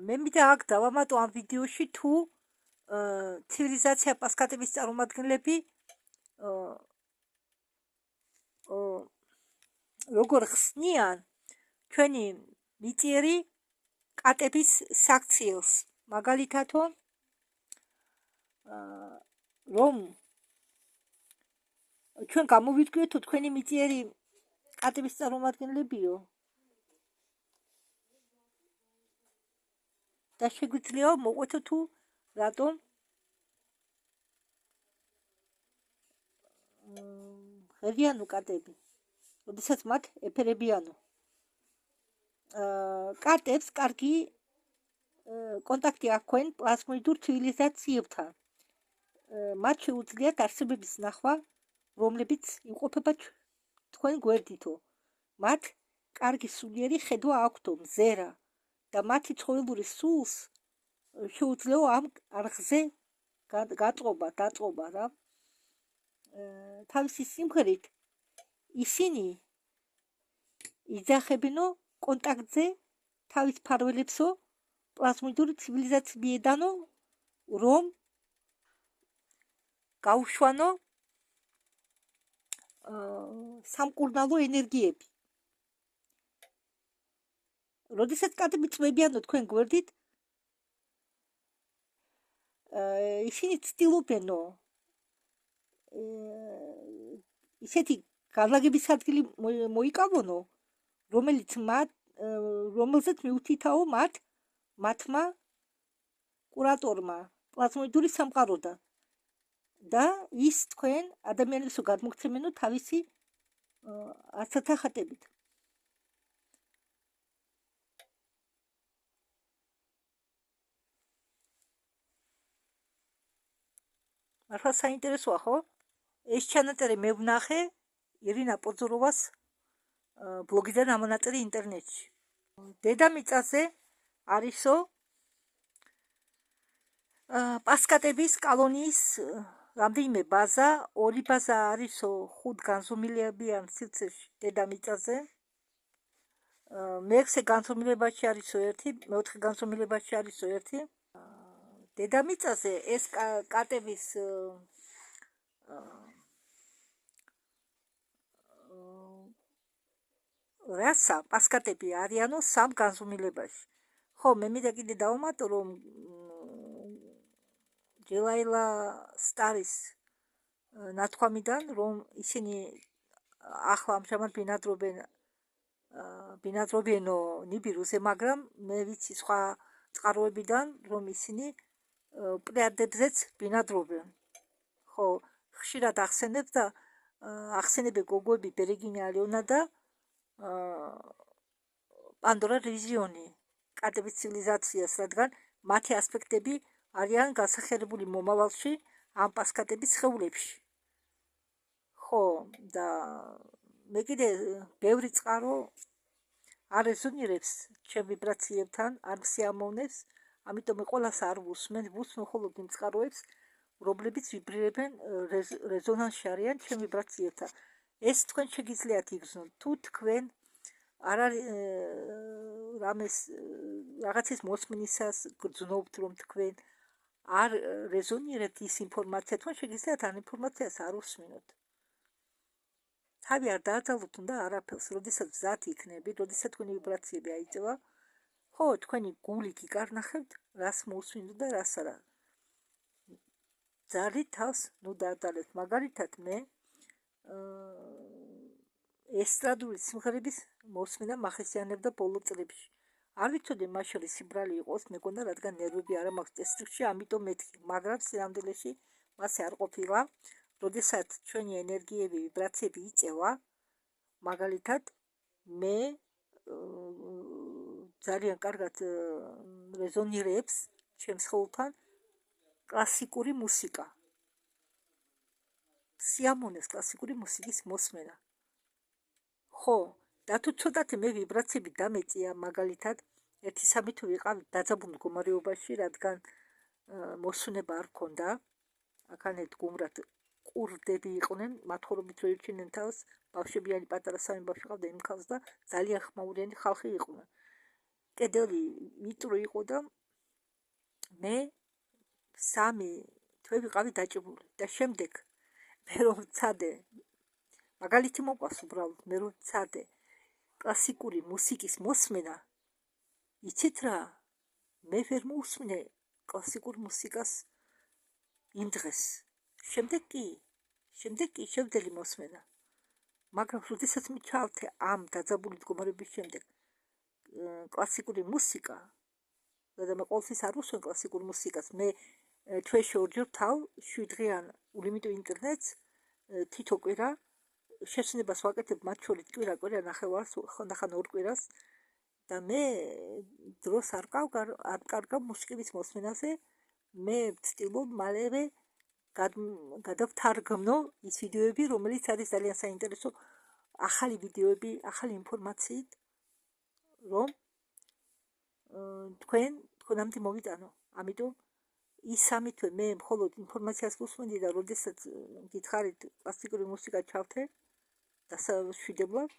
მე მინდა აქ დავამატო ამ ვიდეოში თუ ცივილიზაცია პასკატების წარმომადგენლები როგორ ხსნიან ჩვენი მიწიერი კატების საქციელს, მაგალითად რომ ჩვენ გამოვიდგეთ თუ თქვენი მიწიერი კატების წარმომადგენლებიო და შეგვიძლია მოყვეთო თუ რატომ ღებიანო კატები, როდესაც მათ ეფერებიანო. კატებს კარგი კონტაქტი აქვენ პლაზმოიდურ ცივილიზაციებთან. მათ შეუძლიათ არსებების ნახვა, რომლებიც იმყოფება თქვენ გვერდითო. მათ კარგი სულიერი ხედვა აქვთო, მზერა და მათი ცხოველური სულს შეუძლია ამ არხზე დაწყობა რა. თავისი სიმღერით ისინი იძახებინო კონტაქტზე თავის ფარველებსო პლაზმოიდური ცივილიზაციებიდანო რომ გაუშვანო სამკურნალო ენერგიები. როდესაც კატები წვებიანო თქვენ გვერდით, ისინი ცდილობენო ისეთი განლაგების ადგილი მოიკავონო, რომელზეც მიუთითაო მათმა კურატორმა პლაზმოიდური სამყაროდან და ის თქვენ ადამიანებსო გადმოგცემენო თავისი არცათა ხატებით. მართლა საინტერესოა, ხო? ეს ჩანაწერი მე ვნახე ირინა პოძოროვას ბლოგიდან ამონაწერი ინტერნეტში. დედამიწაზე არისო პასკატების კოლონიის რამდენიმე ბაზა, ორი ბაზა არისო 5 განზომილებიან სივრცეში დედამიწაზე. მეექვსე განზომილებაში არისო ერთი, მეოთხე განზომილებაში არისო ერთი. დედამიწაზე ეს კატების რასა პასკატები არიანო 3 განზომილებაში. ხო, მე მინდა კიდე დავამატო, რომ ჯელაილა სტარის ნათქვამიდან, რომ ისინი ახლა ამჟამად ბინადრობენო ნიბირუზე, მაგრამ მე ვიცი სხვა წყაროებიდან, რომ ისინი პრიადებზეც ბინადრობენ. ხო, ხშირად ახსენებენ გოგოები ბერეგინია ალეონა და პანდორა რევიზიონი კატების ცივილიზაციას, რადგან მათი ასპექტები არიან განსახიერებული მომავალში ამ პასკატების სხეულებში. ხო, და მე კიდე ბევრი წყარო არ რეზონირებს ჩემ ვიბრაციებთან, არ მსიამოვნებს, ამიტომ ყველას არ ვუსმენ მხოლოდ იმ წყაროებს, რომლებიც ვიბრირებენ რეზონანსში არიან ჩემ ვიბრაციებთან. ეს თქვენ შეგიძლიათ იგრძნოთ, თუ თქვენ არ არის რაღაცის მოსმენისას გრძნობთ, რომ თქვენ არ რეზონირებთ ის ინფორმაცია, თქვენ შეგიძლიათ ამ ინფორმაციას არ უსმინოთ. თავი არ დააძალოთ უნდა არაფერს, როდესაც მზად იქნებით, როდესაც თქვენი ვიბრაციები აიწევა, ხო, თქვენი გული გიკარნახებთ, რას მოусმინოთ და რას არა. ძალით თავს დაადალეთ. მაგალითად მე ესტრადული სიმღერების მოსმენა მახესიანებდა ბოლო წლებში. არ ვიცოდი მას შორის სიბრალი იყოს, მეგონა, რადგან ნერვები არ მაქვს წესრიგში, ამიტომ მეთქი, მაგრამ სინამდვილეში მასე არ ყოფილა. როდესაც ჩვენი ენერგიები, ვიბრაციები იწევა, მაგალითად მე ძალიან კარგად რეზონირებს ჩემს სხეულთან კლასიკური მუსიკა. სიამოვნებს კლასიკური მუსიკის მოსმენა. ხო, და თუ ცოტათი მე ვიბრაციები დამეწია, მაგალითად, 1-3 თუ ვიყავ დაძაბულ მდგომარეობაში, რადგან მოსუნება არ ქონდა, აქანეთ გუმრად ყურდები იყვნენ, მათხოვრობით რო ირჩენენ თავს, ბავშვებიანი პატარა 3 ბავშვი ყავდა იმ ქალს და ძალიან ხმაურიანი ხალხი იყვნენ. კედელი ვიწრო იყო და მე 3 თვე ვიყავი დაჭებული და შემდეგ მე რომ ვცადე მაგალითი მოყვას უბრალოდ მე რომ ვცადე კლასიკური მუსიკის მოსმენა იცით რა მე ვერ მოусმინე კლასიკურ მუსიკას იმ დღეს შემდეგ კი შევდელი მოსმენა მაგრამ როდესაც მე ჩავთე ამ დაძაბული მდგომარეობის შემდეგ კლასიკური მუსიკა და მე ყოველთვის არ ვუსვენ კლასიკურ მუსიკას მე თვეში ორჯერ ვთავ 7 დღიან ულიმიტო ინტერნეტს თითო კვირა შესწნებას ვაკეთებ მათ შორის კვირა ნახევარს ხანდახან 2 კვირას და მე დროს არ კარგავ მუსიკის მოსმენაზე მე ვცდილობ მალევე გადავთარგმნო ის ვიდეოები რომელიც არის ძალიან საინტერესო ახალი ვიდეოები ახალი ინფორმაციით რომ თქვენამდე მოვიტანო ამიტომ ის 3 თვე მე მხოლოდ ინფორმაციას ვუსმენდი და როდესაც გითხარით კლასიკური მუსიკა ჩავთე დასაშვიდებლად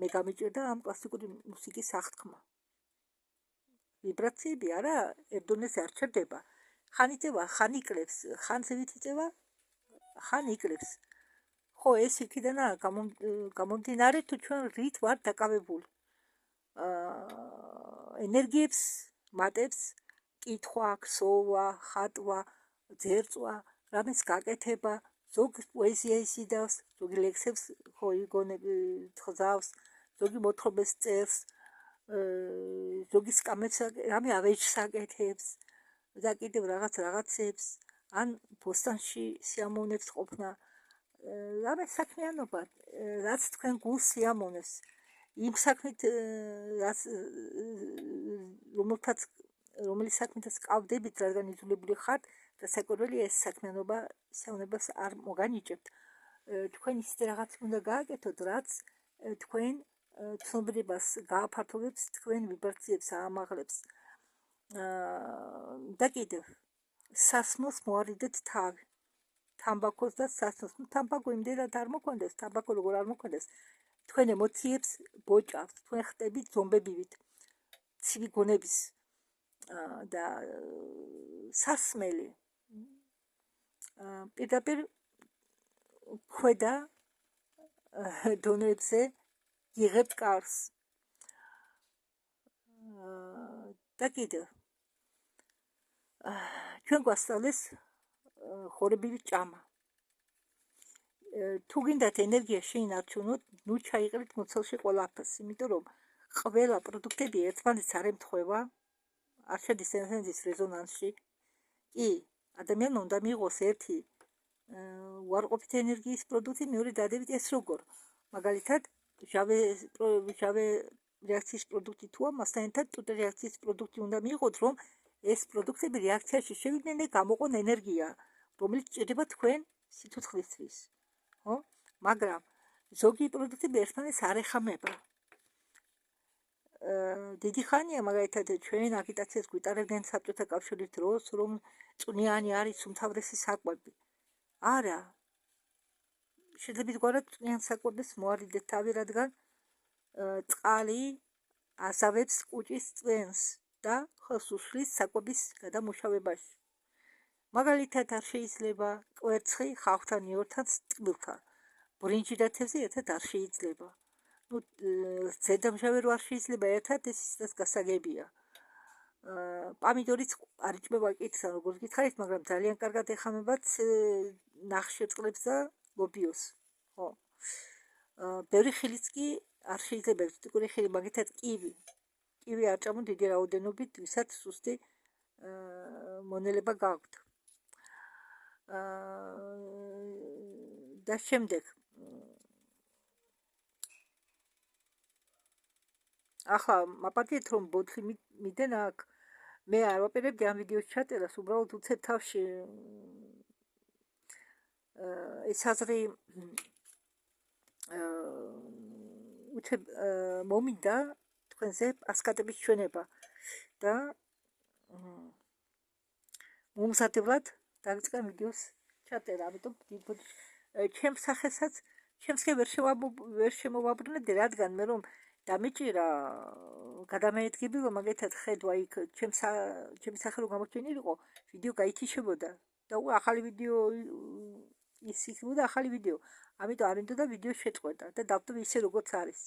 მე გამიჭირდა ამ კლასიკური მუსიკის აღთქმა ვიბრაციები არა ერთდონეზე არ ჩერდება ხან იწევა ხან იკლებს ხან ზევით იწევა ხან იკლებს ხო ეს იქიდანაა გამომდინარე თუ ჩვენ რით ვართ დაკავებული ენერგიებს მატებს კითხვა ქსოვა ხატვა ძერწვა რამეს გაკეთება ზოგი პოეზია ისიდავს ზოგი ლექსებს ხო იგონებს ზოგი მოთხრობებს წერს ზოგი სკამებს რამე ავეჯს აკეთებს და კიდევ რაღაცებს ან ბოსტანში სიამოვნებს ყოფნა რამე საქმიანობა რაც თქვენ გულს სიამოვნებს იმ საქმით რომელიც საქმითაც კავდებით რადგან იძულებული ხართ და საკვირველი ეს საქმიანობა სიამოვნებას არ მოგანიჭებთ თქვენ ისეთ რაღაც უნდა გააკეთოთ რაც თქვენ ცნობიერებას გააფართოვებს თქვენ ვიბრაციებს აამაღლებს და კიდევ სასმოს მოარიდეთ თავი თამბაქოს და სასმოს თამბაქო იმდენად არ მოქონდეს თამბაქო როგორ არ მოქონდეს თქვენ ემოციებს ბოჭავს თქვენ ხტებით ზომბებივით ცივი გონების და სასმელი პირდაპირ ქვედა დონეებზე იღებთ კარს და კიდევ ჩვენ გვასწავლეს ხორებივით ჭამა თუ გინდათ ენერგია შეინარჩუნოთ ნუ ჩაიყრით მოცელში ყველაფერს იმიტომ რომ ყველა პროდუქტები ერთმანეთს არ ემთხვევა არ შედის ენერგიის რეზონანსში კი ადამიანმა უნდა მიიღოს ერთი უარყოფით ენერგიის პროდუქტი მეორე დადებით ეს როგორ მაგალითად ჟავე რეაქციის პროდუქტი თუა მასთან ერთად ტუტე რეაქციის პროდუქტი უნდა მიიღოთ რომ ეს პროდუქტები რეაქციაში შევიდნენ და გამოყონ ენერგია რომელიც ჭირდება თქვენ სიცოცხლისთვის ხო მაგრამ ზოგი პროდუქტები ერთმანეთს არ ეხამება დიდი ხანია მაგალითად ჩვენ აგიტაციას გვიტარებდნენ საბჭოთა კავშირის დროს რომ წვნიანი არის უმთავრესი საკვები არა შეიძლება წვნიან საკვებს მოარიდეთ თავი რადგან წყალი ასავებს კუჭის წვენს და ხელს უშლის საკვების გადამუშავებაში მაგალითად არ შეიძლება კვერცხი ხავხთან იორთან ტკბილთან ბრინჯი და თევზი ერთად არ შეიძლება ზედამჟავე რო არ შეიძლება ერთად ეს ისედაც გასაგებია პამიდორიც არ იჭმება კითხა როგორც გითხარით მაგრამ ძალიან კარგად ეხამებათ ნახშირწყლებს და ლობიოს ხო ბევრი ხილიც კი არ შეიძლება ექსტიკური ხილი მაგითად კივი არ ჭამო დიდი რაოდენობით ვისაც სუსტი მონელება გაქვთ და შემდეგ ახლა მაპატიეთ რომ ბოთლი მიდენ აქ მე არ ვაპირებდი ამ ვიდეოს ჩაწერას უბრალოდ უცებ თავში ეს აზრი უცებ მომინდა თქვენზე პასკატების ჩვენება და მომსათებლად დავიწყე ვიდეოს ჩაწერა ამიტომ ჩემს სახესაც ჩემს ვერ შემოვაბრუნებდი რადგან მე რომ დამიჭირა გადამედგები რომ მაგეთად ხედვა იქ ჩემი სახე რომ გამოჩენილიყო ვიდეო გაითიშებოდა და ახალი ვიდეო ის იქნებოდა ახალი ვიდეო ამიტომ არ მინდოდა ვიდეო შეწყვეტა და დავტოვე ისე როგორც არის